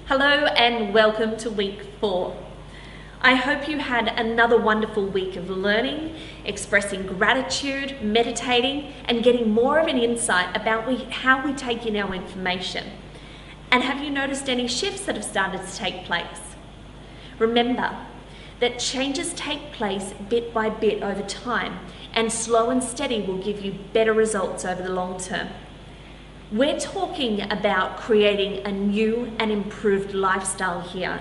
Hello and welcome to week 4. I hope you had another wonderful week of learning, expressing gratitude, meditating, and getting more of an insight about how we take in our information. And have you noticed any shifts that have started to take place? Remember that changes take place bit by bit over time, and slow and steady will give you better results over the long term. We're talking about creating a new and improved lifestyle here,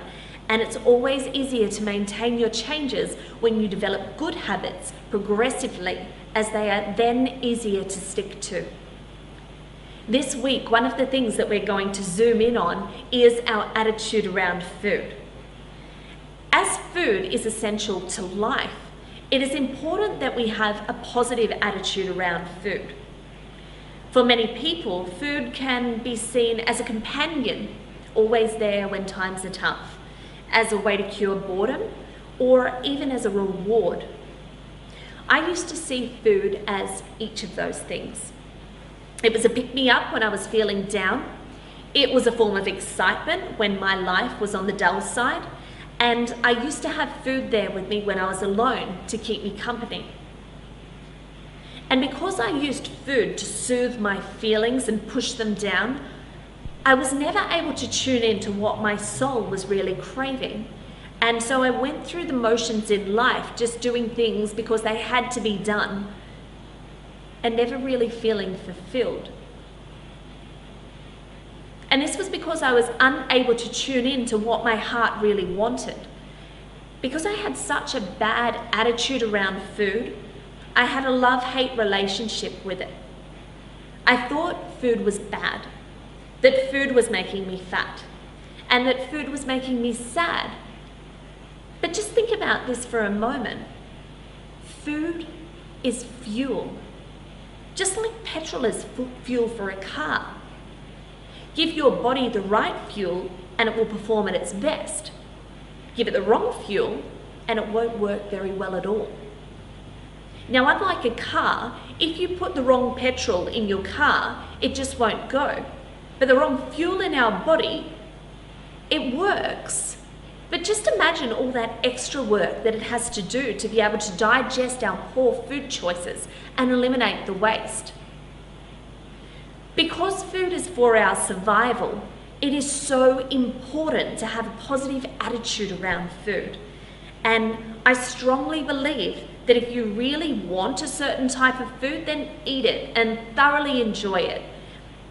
and it's always easier to maintain your changes when you develop good habits progressively, as they are then easier to stick to. This week, one of the things that we're going to zoom in on is our attitude around food. As food is essential to life, it is important that we have a positive attitude around food. For many people, food can be seen as a companion, always there when times are tough, as a way to cure boredom, or even as a reward. I used to see food as each of those things. It was a pick-me-up when I was feeling down. It was a form of excitement when my life was on the dull side, and I used to have food there with me when I was alone to keep me company. And because I used food to soothe my feelings and push them down, I was never able to tune into what my soul was really craving. And so I went through the motions in life, just doing things because they had to be done, and never really feeling fulfilled. And this was because I was unable to tune in to what my heart really wanted. Because I had such a bad attitude around food, I had a love-hate relationship with it. I thought food was bad, that food was making me fat, and that food was making me sad. But just think about this for a moment. Food is fuel, just like petrol is fuel for a car. Give your body the right fuel and it will perform at its best. Give it the wrong fuel and it won't work very well at all. Now, unlike a car, if you put the wrong petrol in your car, it just won't go. But the wrong fuel in our body, it works. But just imagine all that extra work that it has to do to be able to digest our poor food choices and eliminate the waste. Because food is for our survival, it is so important to have a positive attitude around food. And I strongly believe that if you really want a certain type of food, then eat it and thoroughly enjoy it.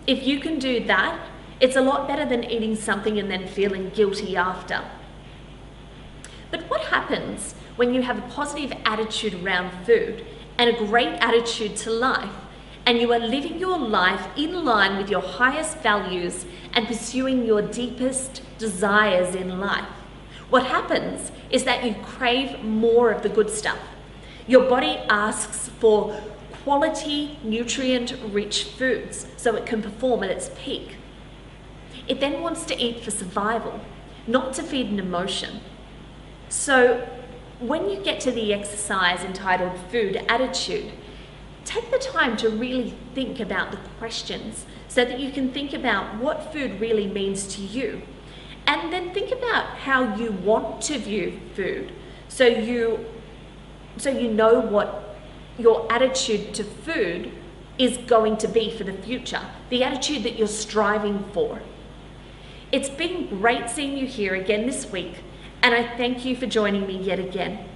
If you can do that, it's a lot better than eating something and then feeling guilty after. But what happens when you have a positive attitude around food and a great attitude to life, and you are living your life in line with your highest values and pursuing your deepest desires in life? What happens is that you crave more of the good stuff. Your body asks for quality, nutrient-rich foods so it can perform at its peak. It then wants to eat for survival, not to feed an emotion. So when you get to the exercise entitled Food Attitude, take the time to really think about the questions so that you can think about what food really means to you. And then think about how you want to view food so you know what your attitude to food is going to be for the future, the attitude that you're striving for. It's been great seeing you here again this week, and I thank you for joining me yet again.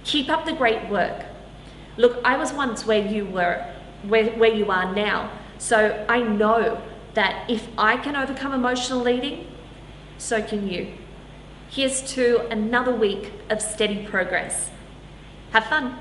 Keep up the great work. Look, I was once where you were, where you are now, so I know that if I can overcome emotional eating, so can you. Here's to another week of steady progress. Have fun.